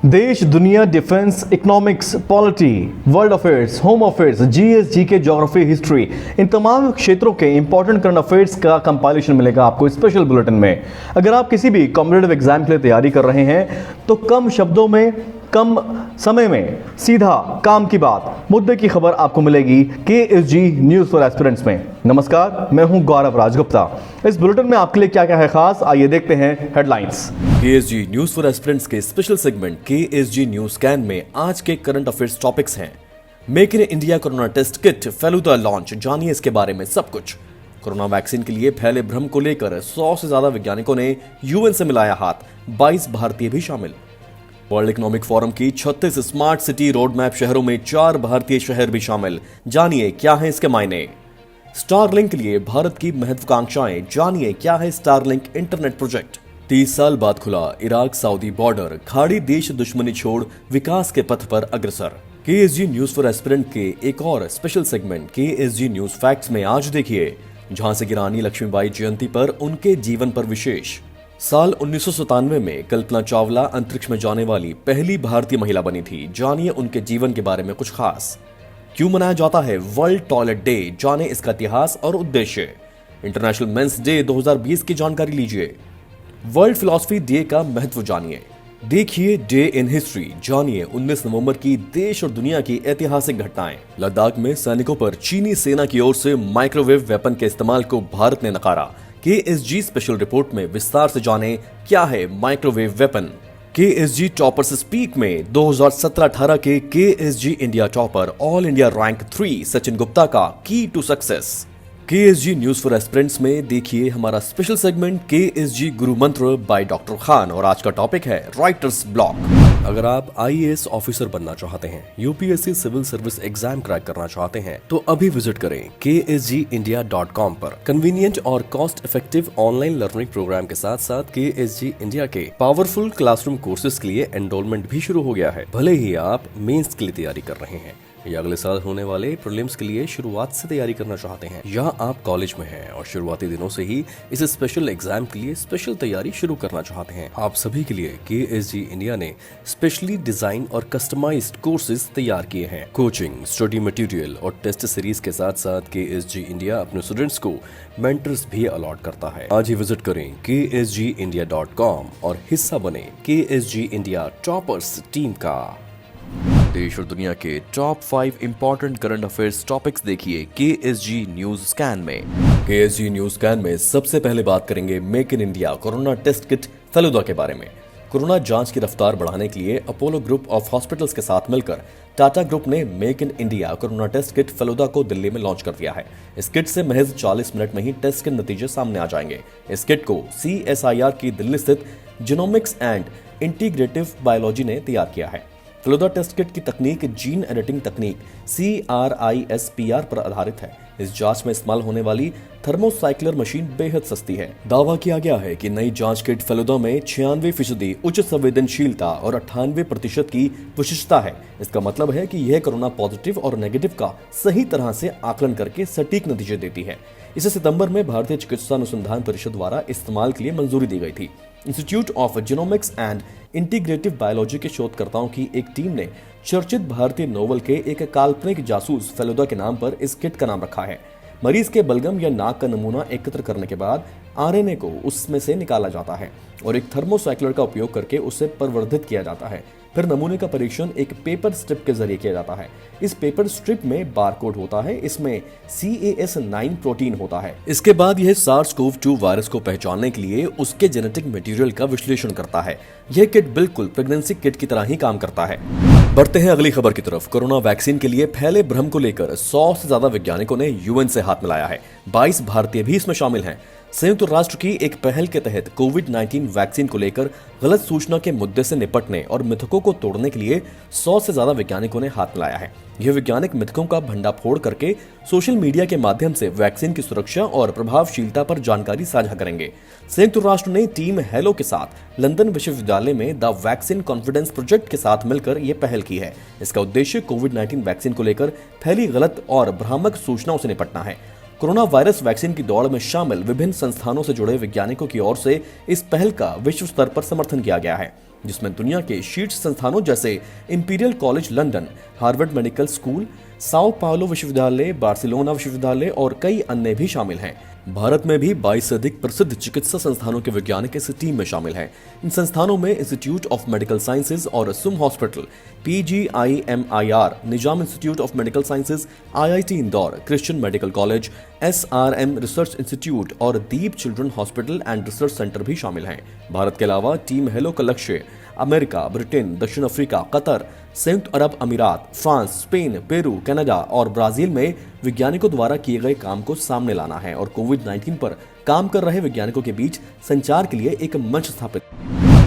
देश दुनिया defence economics polity world affairs home affairs GS GK geography history in तमाम क्षेत्रों के इंपॉर्टेंट करंट अफेयर्स का कंपाइलेशन मिलेगा आपको स्पेशल बुलेटिन में। अगर आप किसी भी कॉम्पिटिटिव एग्जाम के लिए तैयारी कर रहे हैं तो कम शब्दों में कम समय में सीधा काम की बात मुद्दे की खबर आपको मिलेगी केएसजी न्यूज़ फॉर एस्पिरेंट्स में। नमस्कार, मैं हूं गौरव राजगुप्ता। इस बुलेटिन में आपके लिए क्या क्या है खास, आइए देखते हैं headlines. KSG news for aspirants के special segment KSG news scan में आज के करंट अफेयर्स टॉपिक्स हैं। Make in India corona test kit Feluda launch, जानिए इसके बारे में सब कुछ। कोरोना वैक्सीन के लिए फैले भ्रम को लेकर 100 से ज्यादा वैज्ञानिकों ने यूएन से मिलाया हाथ, 22 भारतीय भी शामिल। वर्ल्ड इकोनॉमिक फोरम की 36 स्मार्ट सिटी रोड मैप शहरों में 4 भारतीय शहर भी शामिल, जानिए क्या है इसके मायने। स्टारलिंक के लिए भारत की महत्वाकांक्षाएं, जानिए क्या है स्टारलिंक इंटरनेट प्रोजेक्ट। 30 साल बाद खुला इराक सऊदी बॉर्डर, खाड़ी देश दुश्मनी छोड़ विकास के पथ पर अग्रसर। केएसजी न्यूज़ फॉर एस्पिरेंट के एक और special segment KSG news facts में आज देखिए झांसी की रानी लक्ष्मीबाई जयंती पर उनके जीवन पर विशेष। साल 1997 में कल्पना चावला अंतरिक्ष में जाने वाली पहली भारतीय महिला बनी थी, जानिए उनके जीवन के बारे में कुछ खास। क्यों मनाया जाता है वर्ल्ड टॉयलेट डे, जाने इसका इतिहास और उद्देश्य। इंटरनेशनल मेंस डे 2020 की जानकारी लीजिए। वर्ल्ड फिलॉसफी डे का महत्व जानिए। देखिए डे इन हिस्ट्री, जानिए 19 नवंबर की देश और दुनिया की ऐतिहासिक घटनाएं। लद्दाख में सैनिकों पर चीनी सेना की ओर से माइक्रोवेव वेपन के इस्तेमाल को भारत ने नकारा। केएसजी स्पेशल रिपोर्ट में विस्तार से जाने क्या है microwave weapon. KSG toppers speak में 2017-18 के KSG India topper all India rank 3 Sachin Gupta का key to success. KSG news for aspirants में देखिए हमारा स्पेशल सेगमेंट केएसजी गुरु मंत्र बाय डॉक्टर खान और आज का टॉपिक है राइटर्स ब्लॉक। अगर आप आईएएस ऑफिसर बनना चाहते हैं, UPSC civil service exam crack करना चाहते हैं तो अभी विजिट करें ksgindia.com पर। कन्वीनियंट और cost effective online learning program के साथ साथ केएसजी इंडिया के पावरफुल क्लासरूम कोर्सेज के लिए एनरोलमेंट भी शुरू हो गया है। भले ही आप मेंस के लिए तैयारी कर रहे हैं या अगले साल होने वाले प्रीलिम्स के लिए शुरुआत से तैयारी करना चाहते हैं, या आप कॉलेज में हैं और शुरुआती दिनों से ही इस स्पेशल एग्जाम के लिए स्पेशल तैयारी शुरू करना चाहते हैं, आप सभी के लिए केएसजी इंडिया ने स्पेशली डिजाइन और कस्टमाइज्ड कोर्सेज तैयार किए हैं। कोचिंग, स्टडी मटेरियल और टेस्ट सीरीज के साथ साथ केएसजी इंडिया अपने स्टूडेंट्स को मेंटर्स भी अलॉट करता है। आज ही विजिट करें ksgindia.com और हिस्सा बने केएसजी इंडिया टॉपर्स टीम का। देश और दुनिया के top 5 important current affairs topics देखिए केएसजी न्यूज़ स्कैन में। केएसजी न्यूज़ स्कैन में सबसे पहले बात करेंगे make in India corona test kit Feluda के बारे में। कोरोना जांच की रफ्तार बढ़ाने के लिए अपोलो ग्रुप ऑफ हॉस्पिटल्स के साथ मिलकर टाटा ग्रुप ने make in India corona test kit Feluda को दिल्ली में लॉन्च कर दिया है। इस किट से महज 40 मिनट में ही टेस्ट के नतीजे सामने आ जाएंगे। इस किट को CSIR की दिल्ली स्थित जीनोमिक्स एंड इंटीग्रेटिव बायोलॉजी ने तैयार किया है। फेलुदा टेस्ट किट की तकनीक जीन एडिटिंग तकनीक CRISPR पर आधारित है। इस जांच में इस्तेमाल होने वाली थर्मोसाइक्लर मशीन बेहद सस्ती है। दावा किया गया है कि नई जांच किट फेलुदा में 96% उच्च संवेदनशीलता और 98% की विशिष्टता है। इसका मतलब है कि यह कोरोना पॉजिटिव और नेगेटिव का सही तरह से आकलन करके सटीक नतीजे देती है। इसे सितंबर में भारतीय चिकित्सा अनुसंधान परिषद द्वारा इस्तेमाल के लिए मंजूरी दी गई थी। Institute of genomics and integrative biology के शोधकर्ताओं की एक टीम ने चर्चित भारतीय नोवेल के एक काल्पनिक जासूस फेलुदा के नाम पर इस किट का नाम रखा है। मरीज के बलगम या नाक का नमूना एकत्र करने के बाद आरएनए को उसमें से निकाला जाता है और एक थर्मोसाइक्लर का उपयोग करके उसे प्रवर्धित किया जाता है। फिर नमूने का परीक्षण एक पेपर स्ट्रिप के जरिए किया जाता है। इस पेपर स्ट्रिप में बारकोड होता है, इसमें CAS9 प्रोटीन होता है। इसके बाद यह SARS-CoV-2 वायरस को पहचानने के लिए उसके जेनेटिक मटेरियल का विश्लेषण करता है। यह किट बिल्कुल प्रेगनेंसी किट की तरह ही काम करता है। बढ़ते हैं अगली खबर की तरफ। कोरोना वैक्सीन के लिए फैले भ्रम को लेकर 100 से ज्यादा वैज्ञानिकों ने यूएन से हाथ मिलाया है। 22 भारतीय भी इसमें शामिल हैं। संयुक्त राष्ट्र की एक पहल के तहत कोविड-19 वैक्सीन को लेकर गलत सूचना के मुद्दे से निपटने और मिथकों को तोड़ने के लिए 100 से ज्यादा वैज्ञानिकों ने हाथ मिलाया है। यह वैज्ञानिक मिथकों का भंडाफोड़ करके सोशल मीडिया के माध्यम से वैक्सीन की सुरक्षा और प्रभावशीलता पर जानकारी साझा करेंगे। संयुक्त राष्ट्र ने टीम हेलो के साथ लंदन विश्वविद्यालय में द वैक्सीन कॉन्फिडेंस प्रोजेक्ट के साथ मिलकर यह पहल की है। इसका उद्देश्य कोविड-19 वैक्सीन को लेकर फैली गलत और भ्रामक सूचनाओं से निपटना है। कोरोना वायरस वैक्सीन की दौड़ में शामिल विभिन्न संस्थानों से जुड़े वैज्ञानिकों की ओर से इस पहल का विश्व स्तर पर समर्थन किया गया है। जिसमें दुनिया के शीर्ष संस्थानों जैसे imperial college London, Harvard medical school, Sao Paulo विश्वविद्यालय, बार्सिलोना विश्वविद्यालय और कई अन्य भी शामिल हैं। भारत में भी 22 से अधिक प्रसिद्ध चिकित्सा संस्थानों के वैज्ञानिक इस टीम में शामिल हैं। इन संस्थानों में इंस्टीट्यूट ऑफ मेडिकल साइंसेज और SUM hospital, PGIMIR, Nizam institute of medical sciences, IIT Indore, Christian medical college, SRM research institute और Deep children hospital and research centre भी शामिल हैं। भारत के अलावा टीम हेलो का लक्ष्य अमेरिका, ब्रिटेन, दक्षिण अफ्रीका, कतर, संयुक्त अरब अमीरात, फ्रांस, स्पेन, पेरू, कनाडा और ब्राजील में वैज्ञानिकों द्वारा किए गए काम को सामने लाना है और कोविड-19 पर काम कर रहे वैज्ञानिकों के बीच संचार के लिए एक मंच स्थापित।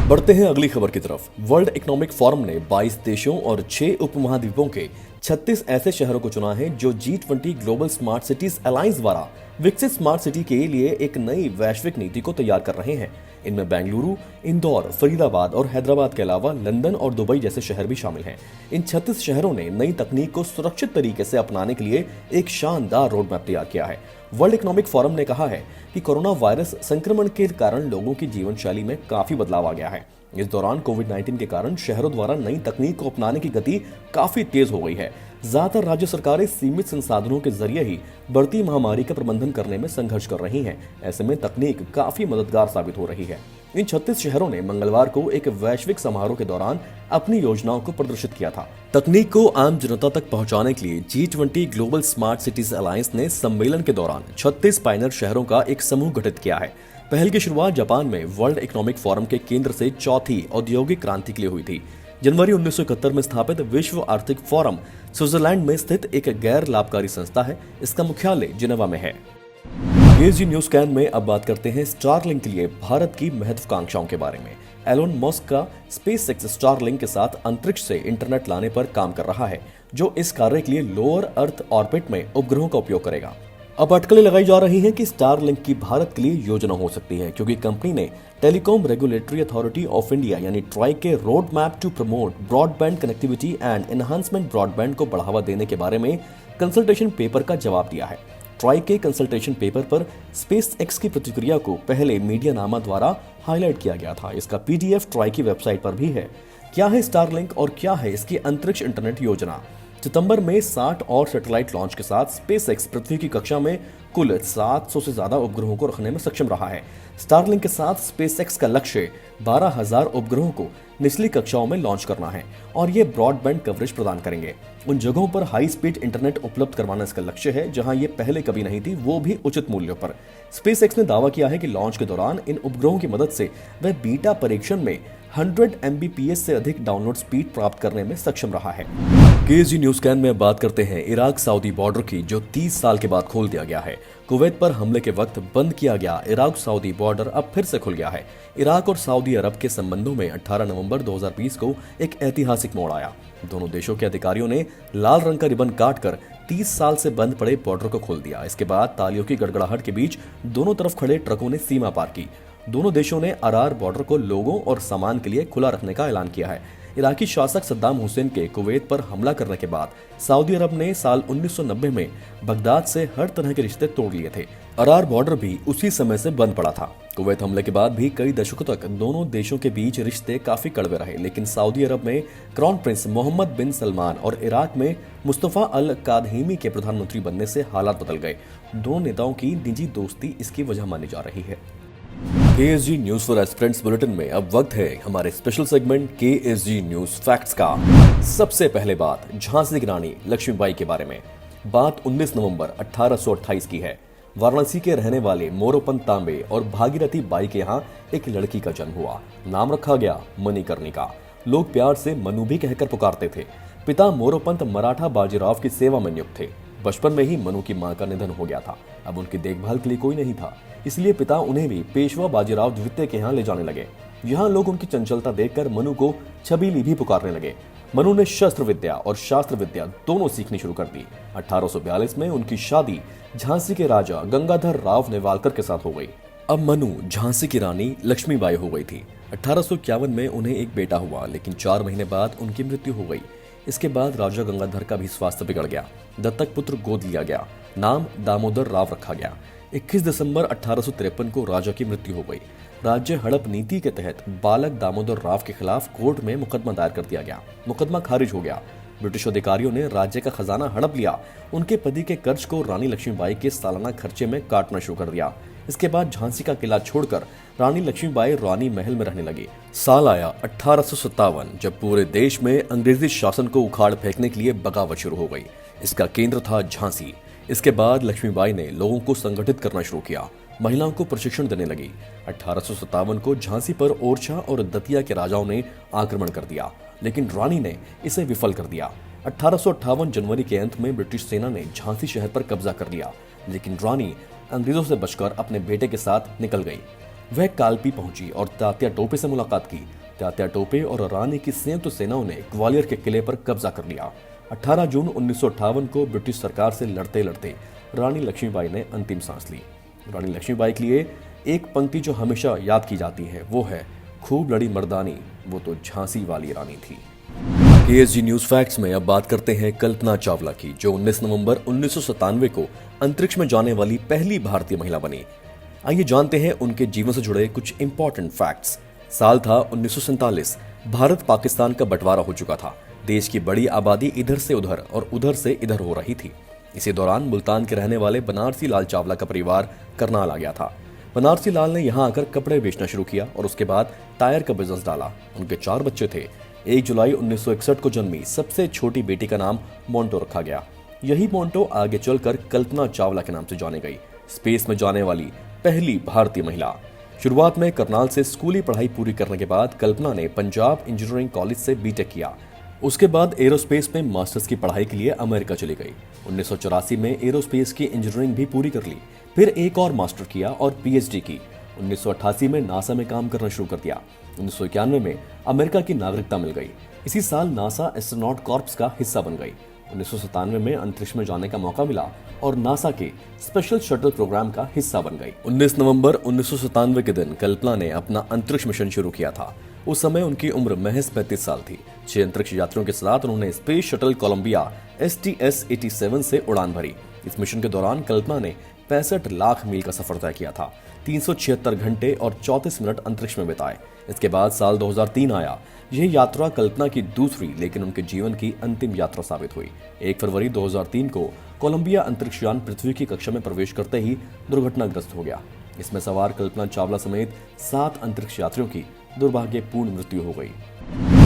बढ़ते हैं अगली खबर की तरफ। वर्ल्ड इकोनॉमिक फोरम ने 22 देशों और 6 उपमहाद्वीपों के 36 ऐसे शहरों को चुना है जो G20 global smart cities alliance द्वारा विकसित स्मार्ट सिटी के लिए एक नई वैश्विक नीति को तैयार कर रहे हैं। इनमें बेंगलुरु, इंदौर, फरीदाबाद और हैदराबाद के अलावा लंदन और दुबई जैसे शहर भी शामिल हैं। इन 36 शहरों ने नई तकनीक को सुरक्षित तरीके से अपनाने के लिए एक शानदार रोड मैप तैयार किया है। वर्ल्ड इकोनॉमिक फोरम ने कहा है कि कोरोना वायरस संक्रमण के कारण लोगों की जीवन शैली में काफी बदलाव आ गया है। इस दौरान कोविड-19 के कारण शहरों द्वारा नई तकनीक को अपनाने की गति काफी तेज हो गई है। ज्यादातर राज्य सरकारें सीमित संसाधनों के जरिए ही बढ़ती महामारी का प्रबंधन करने में संघर्ष कर रही हैं। ऐसे में तकनीक काफी मददगार साबित हो रही है। इन 36 शहरों ने मंगलवार को एक वैश्विक समारोह के दौरान अपनी योजनाओं को प्रदर्शित किया था। तकनीक को आम जनता तक पहुंचाने के लिए G20 global smart cities alliance ने सम्मेलन के दौरान 36 पायनियर शहरों का एक समूह गठित किया है। पहल की शुरुआत जापान में वर्ल्ड इकोनॉमिक फोरम के केंद्र से चौथी औद्योगिक क्रांति के लिए हुई थी। जनवरी 1971 में स्थापित विश्व आर्थिक फोरम स्विट्जरलैंड में स्थित एक गैर लाभकारी संस्था है। इसका मुख्यालय जिनेवा में है। KSG न्यूज कैन में अब बात करते हैं स्टारलिंक के लिए भारत की महत्वाकांक्षाओं के बारे में। एलोन मस्क का स्पेसएक्स स्टारलिंक के साथ अंतरिक्ष से इंटरनेट लाने पर काम कर रहा है, जो इस कार्य के लिए लोअर अर्थ ऑर्बिट में उपग्रहों का उपयोग करेगा। अब अटकलें लगाई जा रही हैं कि स्टारलिंक की भारत के लिए योजना हो सकती है, क्योंकि कंपनी ने telecom regulatory authority of India यानी ट्राई के road map to promote broadband connectivity and enhancement broadband को बढ़ावा देने के बारे में कंसल्टेशन पेपर का जवाब दिया है। ट्राई के कंसल्टेशन पेपर पर स्पेसएक्स की प्रतिक्रिया को पहले मीडियानामा द्वारा हाईलाइट किया गया था। इसका PDF ट्राई की वेबसाइट पर भी है। क्या है स्टारलिंक और क्या है इसकी अंतरिक्ष इंटरनेट योजना? सितंबर में 60 और सैटेलाइट लॉन्च के साथ स्पेसएक्स पृथ्वी की कक्षा में कुल 700 से ज्यादा उपग्रहों को रखने में सक्षम रहा है। स्टारलिंक के साथ स्पेसएक्स का लक्ष्य 12,000 उपग्रहों को निचली कक्षाओं में लॉन्च करना है और ये ब्रॉडबैंड कवरेज प्रदान करेंगे। उन जगहों पर हाई स्पीड इंटरनेट उपलब्ध करवाना इसका लक्ष्य है जहां ये पहले कभी नहीं थी, वो भी उचित मूल्यों पर। स्पेसएक्स ने दावा किया है कि लॉन्च के दौरान इन उपग्रहों की मदद से वह बीटा परीक्षण में 100 Mbps से अधिक डाउनलोड स्पीड प्राप्त करने में सक्षम रहा है। KSG न्यूज कैन में बात करते हैं इराक सऊदी बॉर्डर की, जो 30 साल के बाद खोल दिया गया है। कुवैत पर हमले के वक्त बंद किया गया इराक सऊदी बॉर्डर अब फिर से खुल गया है। इराक और सऊदी अरब के संबंधों में 18 नवंबर 2020 को एक ऐतिहासिक मोड़ आया। दोनों देशों के अधिकारियों ने लाल रंग का रिबन काटकर 30 साल से बंद पड़े बॉर्डर को खोल दिया। इसके बाद तालियों की गड़गड़ाहट के बीच दोनों तरफ खड़े ट्रकों ने सीमा पार की। दोनों देशों ने अरार बॉर्डर को लोगों और सामान के लिए खुला रखने का ऐलान किया है। इराकी शासक सद्दाम हुसैन के कुवैत पर हमला करने के बाद सऊदी अरब ने साल 1990 में बगदाद से हर तरह के रिश्ते तोड़ लिए थे। अरार बॉर्डर भी उसी समय से बंद पड़ा था। कुवैत हमले के बाद भी कई दशकों तक दोनों देशों के बीच रिश्ते काफी कड़वे रहे, लेकिन सऊदी अरब में क्राउन प्रिंस मोहम्मद बिन सलमान और इराक में मुस्तफा अल कादहीमी के प्रधानमंत्री बनने से हालात बदल गए। दोनों नेताओं की निजी दोस्ती इसकी वजह मानी जा रही है। KSG news for aspirants bulletin में अब वक्त है हमारे special segment KSG news facts का। सबसे पहले बात झांसी की रानी लक्ष्मीबाई के बारे में। बात 19 नवंबर 1828 की है। वाराणसी के रहने वाले मोरोपंत तांबे और भागीरथी बाई के यहाँ एक लड़की का जन्म हुआ। नाम रखा गया मणिकर्णिका। लोग प्यार से मनु भी कहकर पुकारते थे। पिता मोरोपंत मराठा बाजीराव की सेवा में नियुक्त थे। बचपन में ही मनु की मां का निधन हो गया था। अब उनकी देखभाल के लिए कोई नहीं था, इसलिए पिता उन्हें भी पेशवा बाजीराव द्वितीय के यहाँ ले जाने लगे। यहाँ लोग उनकी चंचलता देखकर मनु को छबीली भी पुकारने लगे। मनु ने शस्त्र विद्या और शास्त्र विद्या दोनों सीखनी शुरू कर दी। 1842 में उनकी शादी झांसी के राजा गंगाधर राव नेवालकर के साथ हो गई। अब मनु झांसी की रानी लक्ष्मीबाई हो गई थी। 1851 में उन्हें एक बेटा हुआ, लेकिन 4 महीने बाद उनकी मृत्यु हो गई। इसके बाद राजा गंगाधर का भी स्वास्थ्य बिगड़ गया। दत्तक पुत्र गोद लिया गया। नाम दामोदर राव रखा गया। 21 दिसंबर 1853 को राजा की मृत्यु हो गई। राज्य हड़प नीति के तहत बालक दामोदर राव के खिलाफ कोर्ट में मुकदमा दायर कर दिया गया। मुकदमा खारिज हो गया। ब्रिटिश अधिकारियों ने राज्य का खजाना हड़प लिया। उनके पति के कर्ज को रानी लक्ष्मीबाई के सालाना खर्चे में काटना शुरू कर दिया। इसके बाद झांसी का किला छोड़कर रानी लक्ष्मीबाई रानी महल में रहने लगी। साल आया 1857 जब पूरे देश में अंग्रेजी शासन को उखाड़ फेंकने के लिए बगावत शुरू हो गई। इसका केंद्र था झांसी। इसके बाद लक्ष्मीबाई ने लोगों को संगठित करना शुरू किया, महिलाओं को प्रशिक्षण देने लगी। 1857 को झांसी पर ओरछा और दतिया के राजाओं ने आक्रमण कर दिया, लेकिन रानी ने इसे विफल कर दिया। 1858 जनवरी के अंत में ब्रिटिश सेना ने झांसी शहर पर कब्जा कर लिया, लेकिन रानी अंग्रेजों से बचकर अपने बेटे के साथ निकल गई। वह कालपी पहुंची और तात्या टोपे से मुलाकात की। तात्या टोपे और रानी की संयुक्त सेनाओं ने ग्वालियर के किले पर कब्जा कर लिया। 18 जून 1958 को ब्रिटिश सरकार से लड़ते लड़ते रानी लक्ष्मीबाई ने अंतिम सांस ली। रानी लक्ष्मीबाई के लिए एक पंक्ति जो हमेशा याद की जाती है वो है, खूब लड़ी मर्दानी, वो तो झांसी वाली रानी थी। केएसजी न्यूज फैक्ट्स में अब बात करते हैं कल्पना चावला की, जो 19 नवंबर 1997 को अंतरिक्ष में जाने वाली पहली भारतीय महिला बनी। आइए जानते हैं उनके जीवन से जुड़े कुछ इंपॉर्टेंट फैक्ट्स। साल था 1947। भारत पाकिस्तान का बंटवारा हो चुका था। देश की बड़ी आबादी इधर से उधर और उधर से इधर हो रही थी। इसी दौरान मुल्तान के रहने वाले बनारसी लाल चावला का परिवार करनाल आ गया था। बनारसी लाल ने यहाँ आकर कपड़े बेचना शुरू किया और उसके बाद टायर का बिजनेस डाला। उनके 4 बच्चे थे। 1 जुलाई 1961 को जन्मी सबसे छोटी बेटी का नाम मोंटो रखा गया। यही मोंटो आगे चलकर कल्पना चावला के नाम से जानी गई, स्पेस में जाने वाली पहली भारतीय महिला। शुरुआत में करनाल से स्कूली पढ़ाई पूरी करने के बाद कल्पना ने पंजाब इंजीनियरिंग कॉलेज से बीटेक किया। उसके बाद एरोस्पेस में मास्टर्स की पढ़ाई के लिए अमेरिका चली गई। 1984 में एरोस्पेस की इंजीनियरिंग भी पूरी कर ली, फिर एक और मास्टर किया और पीएचडी की। 1988 में नासा में काम करना शुरू कर दिया। 1991 में अमेरिका की नागरिकता मिल गई। इसी साल नासा एस्ट्रोनॉट कॉर्प्स का हिस्सा बन गई। 1997 में अंतरिक्ष में जाने का मौका मिला और नासा के स्पेशल शटल प्रोग्राम का हिस्सा बन गई। 19 नवंबर 1997 के दिन कल्पना ने अपना अंतरिक्ष मिशन शुरू किया था। उस समय उनकी उम्र महज 35 साल थी। 6 अंतरिक्ष यात्रियों के साथ उन्होंने स्पेस शटल कोलंबिया STS-87 से उड़ान भरी। इस मिशन के दौरान कल्पना ने 65 लाख मील का सफर तय किया था, 376 घंटे और 34 मिनट अंतरिक्ष में बिताए। इसके बाद साल 2003 आया। यह यात्रा कल्पना की दूसरी लेकिन उनके जीवन की अंतिम यात्रा साबित हुई। 1 फरवरी 2003 को कोलंबिया अंतरिक्ष यान पृथ्वी की कक्षा में प्रवेश करते ही दुर्घटनाग्रस्त हो गया। इसमें सवार कल्पना चावला समेत 7 अंतरिक्ष यात्रियों की दुर्भाग्यपूर्ण मृत्यु हो गई।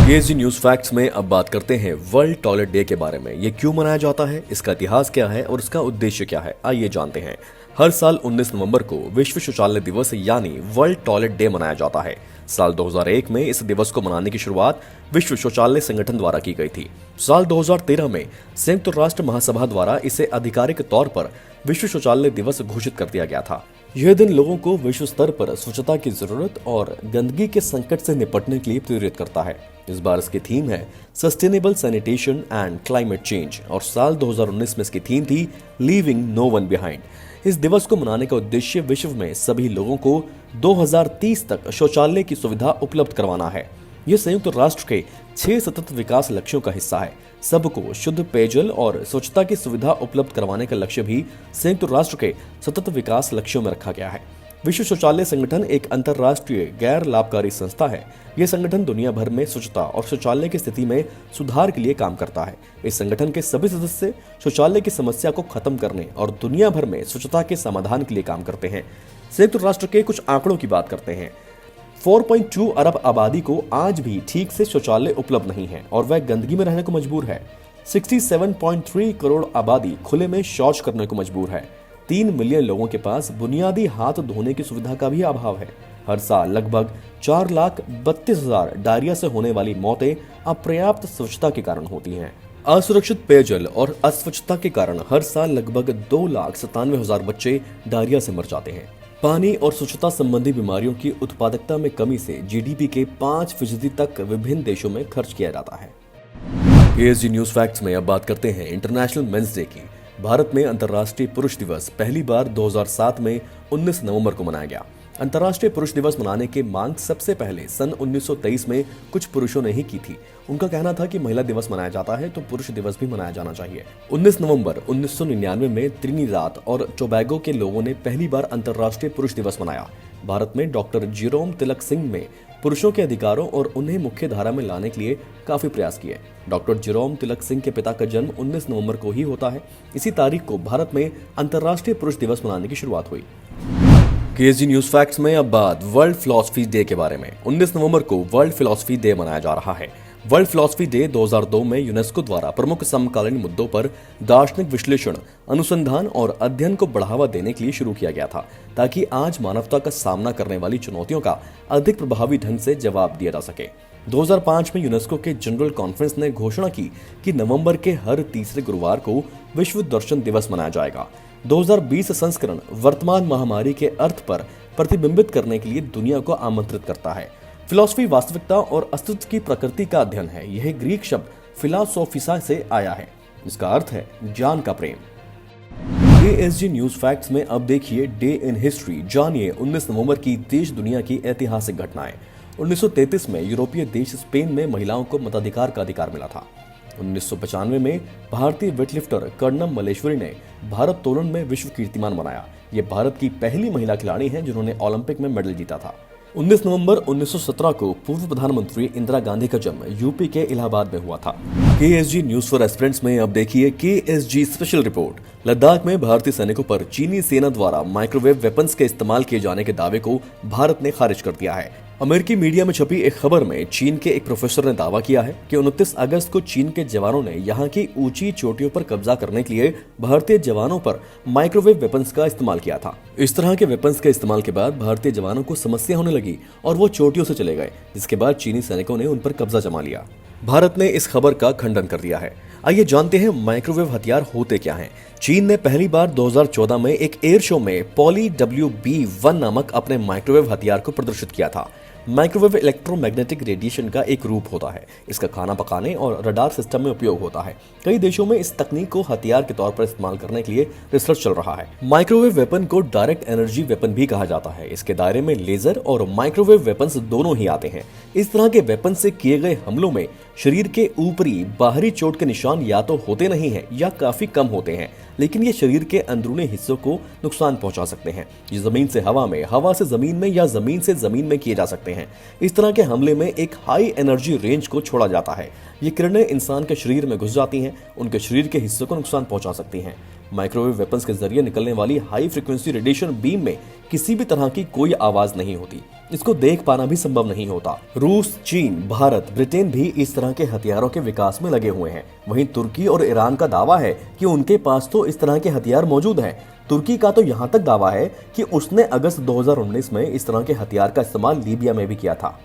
केएसजी न्यूज फैक्ट्स में अब बात करते हैं वर्ल्ड टॉयलेट डे के बारे में। ये क्यों मनाया जाता है, इसका इतिहास क्या है और इसका उद्देश्य क्या है, आइए जानते हैं। हर साल 19 नवंबर को विश्व शौचालय दिवस यानी वर्ल्ड टॉयलेट डे मनाया जाता है। साल 2001 में इस दिवस को मनाने की शुरुआत विश्व शौचालय संगठन द्वारा की गई थी। साल 2013 में संयुक्त राष्ट्र महासभा द्वारा इसे आधिकारिक तौर पर विश्व शौचालय दिवस घोषित कर दिया गया था। यह दिन लोगों को विश्व स्तर पर स्वच्छता की जरूरत और गंदगी के संकट से निपटने के लिए प्रेरित करता है। इस बार इसकी थीम है sustainable sanitation and climate change और साल 2019 में इसकी थीम थी लीविंग नो वन बिहाइंड। इस दिवस को मनाने का उद्देश्य विश्व में सभी लोगों को 2030 तक शौचालय की सुविधा उपलब्ध करवाना है। यह संयुक्त राष्ट्र के 6 सतत विकास लक्ष्यों का हिस्सा है। सबको शुद्ध पेयजल और स्वच्छता की सुविधा उपलब्ध करवाने का लक्ष्य भी संयुक्त राष्ट्र के सतत विकास लक्ष्यों में रखा गया है। विश्व शौचालय संगठन एक अंतर्राष्ट्रीय गैर लाभकारी संस्था है। यह संगठन दुनिया भर में स्वच्छता और शौचालय की स्थिति में सुधार के लिए काम करता है। इस संगठन के सभी सदस्य शौचालय की समस्या को खत्म करने और दुनिया भर में स्वच्छता के समाधान के लिए काम करते हैं। संयुक्त राष्ट्र के कुछ आंकड़ों की बात करते हैं। 4.2 अरब आबादी को आज भी ठीक से शौचालय उपलब्ध नहीं है और वह गंदगी में रहने को मजबूर है। 67.3 करोड़ आबादी खुले में शौच करने को मजबूर है। 3 मिलियन लोगों के पास बुनियादी हाथ धोने की सुविधा का भी अभाव है। हर साल लगभग 4,32,000 डायरिया से होने वाली मौतें अपर्याप्त स्वच्छता के कारण होती हैं। असुरक्षित पेयजल और अस्वच्छता के कारण हर साल लगभग 2,97,000 बच्चे डायरिया से मर जाते हैं। पानी और स्वच्छता संबंधी बीमारियों की उत्पादकता में कमी से जीडीपी के 5% तक विभिन्न देशों में खर्च किया जाता है। केएसजी न्यूज फैक्ट्स में अब बात करते हैं इंटरनेशनल मेंस डे की। भारत में अंतर्राष्ट्रीय पुरुष दिवस पहली बार 2007 में 19 नवंबर को मनाया गया। अंतर्राष्ट्रीय पुरुष दिवस मनाने की मांग सबसे पहले सन 1923 में कुछ पुरुषों ने ही की थी। उनका कहना था कि महिला दिवस मनाया जाता है तो पुरुष दिवस भी मनाया जाना चाहिए। 19 नवंबर 1999 में त्रिनिदाद और टोबैगो के लोगों ने पहली बार अंतर्राष्ट्रीय पुरुष दिवस मनाया। भारत में डॉक्टर जेरोम तिलक सिंह में पुरुषों के अधिकारों और उन्हें मुख्य धारा में लाने के लिए काफी प्रयास किए। डॉक्टर जेरोम तिलक सिंह के पिता का जन्म 19 नवंबर को ही होता है। इसी तारीख को भारत में अंतर्राष्ट्रीय पुरुष दिवस मनाने की शुरुआत हुई। केएसजी न्यूज फैक्ट्स में अब बात वर्ल्ड फिलॉसफी डे के बारे में। 19 नवंबर को वर्ल्ड फिलॉसफी डे मनाया जा रहा है। वर्ल्ड फिलॉसफी डे 2002 में यूनेस्को द्वारा प्रमुख समकालीन मुद्दों पर दार्शनिक विश्लेषण, अनुसंधान और अध्ययन को बढ़ावा देने के लिए शुरू किया गया था, ताकि आज मानवता का सामना करने वाली चुनौतियों का अधिक प्रभावी ढंग से जवाब दिया जा सके। 2005 में यूनेस्को के जनरल कॉन्फ्रेंस ने घोषणा की कि नवंबर के हर तीसरे गुरुवार को विश्व दर्शन दिवस मनाया जाएगा। 2020 संस्करण वर्तमान महामारी के अर्थ पर प्रतिबिंबित करने के लिए दुनिया को आमंत्रित करता है। फिलॉसफी वास्तविकता और अस्तित्व की प्रकृति का अध्ययन है। यह ग्रीक शब्द फिलॉसोफिसा से आया है। इसका अर्थ है ज्ञान का प्रेम। केएसजी न्यूज फैक्ट्स में अब देखिए डे इन हिस्ट्री। जानिए 19 नवंबर की देश दुनिया की ऐतिहासिक घटनाएं। 1933 में यूरोपीय देश स्पेन में महिलाओं को मताधिकार का अधिकार मिला था। 1995 में भारतीय वेटलिफ्टर कर्णम मल्लेश्वरी ने भारोत्तोलन में विश्व कीर्तिमान बनाया। ये भारत की पहली महिला खिलाड़ी हैं जिन्होंने ओलंपिक में मेडल जीता था। 19 नवंबर 1917 को पूर्व प्रधानमंत्री इंदिरा गांधी का जन्म यूपी के इलाहाबाद में हुआ था। केएसजी न्यूज फॉर एस्पिरेंट्स में अब देखिए केएसजी स्पेशल रिपोर्ट। लद्दाख में भारतीय सैनिकों पर चीनी सेना द्वारा माइक्रोवेव वेपन्स के इस्तेमाल किए जाने के दावे को भारत ने खारिज कर दिया है। अमेरिकी मीडिया में छपी एक खबर में चीन के एक प्रोफेसर ने दावा किया है कि 29 अगस्त को चीन के जवानों ने यहां की ऊंची चोटियों पर कब्जा करने के लिए भारतीय जवानों पर माइक्रोवेव वेपन्स का इस्तेमाल किया था। इस तरह के वेपन्स के इस्तेमाल के बाद भारतीय जवानों को समस्या होने लगी और वो चोटियों से चले गए, जिसके बाद चीनी सैनिकों ने उन पर कब्जा जमा लिया। भारत ने इस खबर का खंडन कर दिया है। आइए जानते हैं माइक्रोवेव हथियार होते क्या हैं। चीन ने पहली बार 2014 में एक एयर शो में पॉली WB-1 नामक अपने माइक्रोवेव हथियार को प्रदर्शित किया था। माइक्रोवेव इलेक्ट्रोमैग्नेटिक रेडिएशन का एक रूप होता है। इसका खाना पकाने और रडार सिस्टम में उपयोग होता है। कई देशों में इस तकनीक को हथियार के तौर पर इस्तेमाल करने के लिए रिसर्च चल रहा है। माइक्रोवेव वेपन को डायरेक्ट एनर्जी वेपन भी कहा जाता है। इसके दायरे में लेजर और माइक्रोवेव वेपन्स दोनों ही आते हैं। इस तरह के वेपन से किए गए हमलों में शरीर के ऊपरी बाहरी चोट के निशान या तो होते नहीं हैं या काफी कम होते हैं, लेकिन ये शरीर के अंदरूनी हिस्सों को नुकसान पहुंचा सकते हैं। ये जमीन से हवा में, हवा से जमीन में या जमीन से जमीन में किए जा सकते हैं। इस तरह के हमले में एक हाई एनर्जी रेंज को छोड़ा जाता है। ये किरणें इंसान के शरीर में घुस जाती हैं, उनके शरीर के हिस्सों को नुकसान पहुंचा सकती हैं। माइक्रोवेव वेपन्स के जरिए निकलने वाली हाई फ्रीक्वेंसी रेडिएशन बीम में किसी भी तरह की कोई आवाज नहीं होती। इसको देख पाना भी संभव नहीं होता। रूस, चीन, भारत, ब्रिटेन भी इस तरह के हथियारों के विकास में लगे हुए हैं। वहीं तुर्की और ईरान का दावा है कि उनके पास तो इस तरह के हथियार मौजूद हैं। तुर्की का तो यहाँ तक दावा है कि उसने अगस्त 2019 में इस तरह के हथियार का इस्तेमाल लीबिया में भी किया था।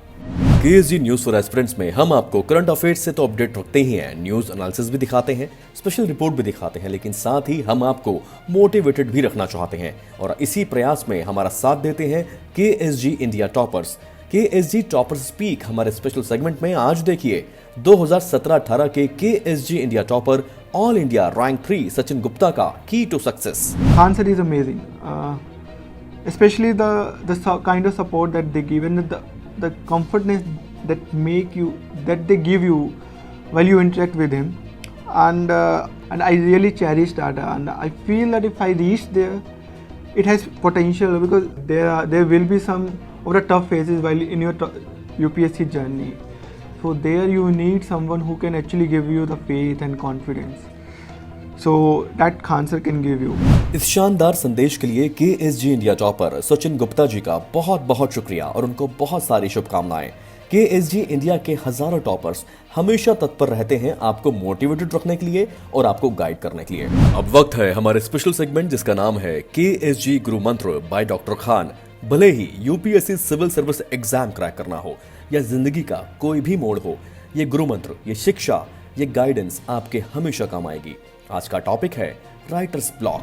केएसजी न्यूज फॉर एस्पिरेंट्स में हम आपको करंट अफेयर्स से तो अपडेट रखते ही हैं, न्यूज एनालिसिस भी दिखाते हैं, स्पेशल रिपोर्ट भी दिखाते हैं, लेकिन साथ ही हम आपको मोटिवेटेड भी रखना चाहते हैं। और इसी प्रयास में हमारा साथ देते हैं KSG India toppers. KSG toppers speak हमारे स्पेशल सेगमेंट में आज देखिए 2017-18 के KSG India topper all India rank 3 Sachin Gupta का key to success. Answer is amazing, especially the kind of support that they give and the comfortness that they give you while you interact with him, and I really cherish that, and I feel that if I reach there, it has potential, because there will be some of the tough phases while in your UPSC journey. So there you need someone who can actually give you the faith and confidence. So that Khan sir can give you. इस शानदार संदेश के लिए केएसजी India topper Sachin Gupta ji का बहुत बहुत शुक्रिया और उनको बहुत सारी शुभकामनाएं। केएसजी इंडिया के हजारों टॉपर्स हमेशा तत्पर रहते हैं आपको मोटिवेटेड रखने के लिए और आपको गाइड करने के लिए। अब वक्त है हमारे स्पेशल सेगमेंट जिसका नाम है केएसजी गुरु मंत्र बाय डॉक्टर खान। भले ही UPSC civil service exam crack करना हो या जिंदगी का कोई भी मोड़ हो, ये गुरु मंत्र, ये शिक्षा, ये गाइडेंस आपके हमेशा काम आएगी। आज का टॉपिक है writers block.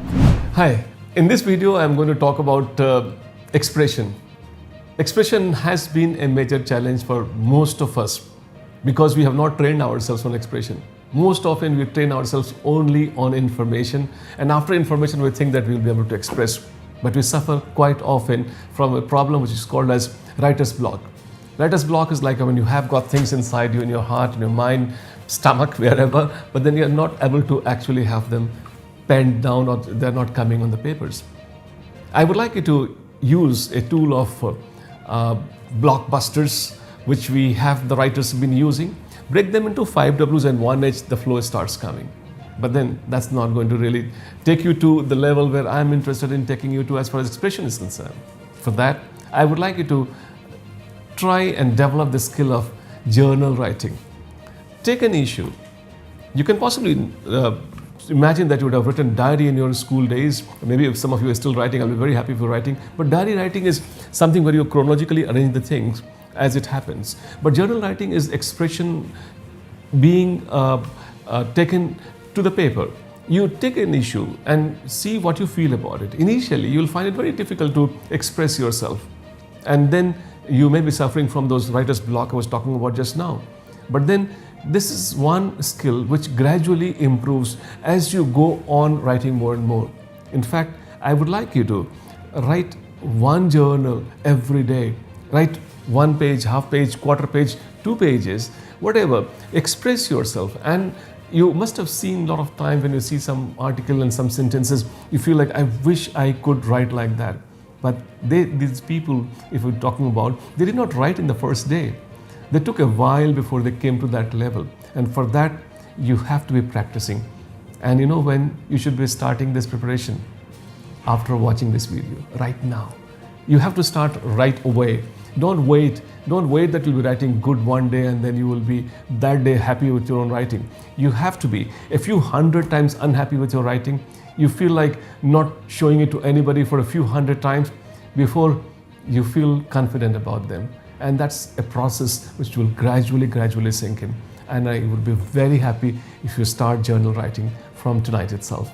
Hi, in this video I am going to talk about expression. Expression has been a major challenge for most of us because we have not trained ourselves on expression. Most often we train ourselves only on information, and after information we think that we will be able to express. But we suffer quite often from a problem which is called as writer's block. Writer's block is like when you have got things inside you, in your heart, in your mind, stomach, wherever, but then you are not able to actually have them penned down or they're not coming on the papers. I would like you to use a tool of blockbusters, which we have the writers been using, break them into 5 Ws and 1 H, the flow starts coming. But then that's not going to really take you to the level where I'm interested in taking you to as far as expression is concerned. For that, I would like you to try and develop the skill of journal writing. Take an issue. You can possibly imagine that you would have written diary in your school days. Maybe if some of you are still writing, I'll be very happy for writing. But diary writing is something where you chronologically arrange the things as it happens. But journal writing is expression being taken to the paper. You take an issue and see what you feel about it. Initially, you'll find it very difficult to express yourself. And then you may be suffering from those writer's block I was talking about just now. But then this is one skill which gradually improves as you go on writing more and more. In fact, I would like you to write one journal every day. Write 1 page, half page, quarter page, 2 pages, whatever. Express yourself. And you must have seen a lot of time when you see some article and some sentences, you feel like, I wish I could write like that. But these people, if we're talking about, they did not write in the first day. They took a while before they came to that level. And for that, you have to be practicing. And you know when you should be starting this preparation? After watching this video, right now. You have to start right away. Don't wait. Don't wait that you'll be writing good one day and then you will be that day happy with your own writing. You have to be a few 100 times unhappy with your writing. You feel like not showing it to anybody for a few 100 times before you feel confident about them. And that's a process which will gradually sink in. And I would be very happy if you start journal writing from tonight itself.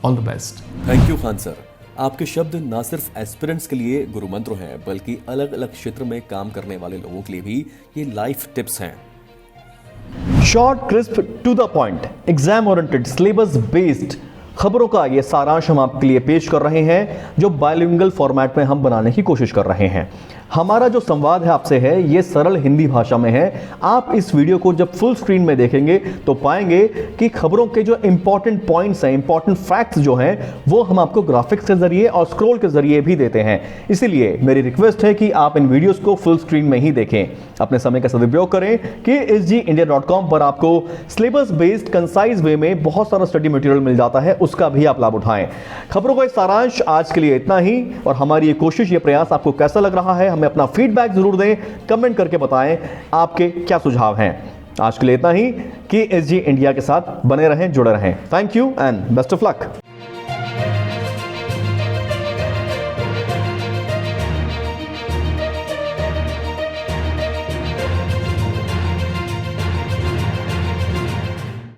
All the best. Thank you Khan sir. आपके शब्द ना सिर्फ aspirants के लिए गुरु मंत्र हैं, बल्कि अलग अलग क्षेत्र में काम करने वाले लोगों के लिए भी ये लाइफ टिप्स हैं। Short, crisp, to the point, exam oriented, syllabus based खबरों का ये सारांश हम आपके लिए पेश कर रहे हैं, जो बाइलिंगुअल फॉर्मेट में हम बनाने की कोशिश कर रहे हैं। हमारा जो संवाद है आपसे है ये सरल हिंदी भाषा में है। आप इस वीडियो को जब फुल स्क्रीन में देखेंगे तो पाएंगे कि खबरों के जो इंपॉर्टेंट पॉइंट्स हैं, इंपॉर्टेंट फैक्ट्स जो हैं, वो हम आपको ग्राफिक्स के जरिए और स्क्रॉल के जरिए भी देते हैं। इसीलिए मेरी रिक्वेस्ट है कि आप इन वीडियोस को फुल स्क्रीन में ही देखें। अपने समय का सदुपयोग करें कि KSGindia.com पर आपको सिलेबस बेस्ड कंसाइज वे में बहुत सारा स्टडी मटेरियल मिल जाता है, उसका भी आप लाभ उठाएं। खबरों का सारांश आज के लिए इतना ही, और हमारी ये कोशिश, ये प्रयास आपको कैसा लग रहा है, हमें अपना फीडबैक जरूर दें, कमेंट करके बताएं आपके क्या सुझाव हैं। आज के लिए इतना ही। KSG इंडिया के साथ बने रहें, जुड़े रहें। Thank you and best of luck.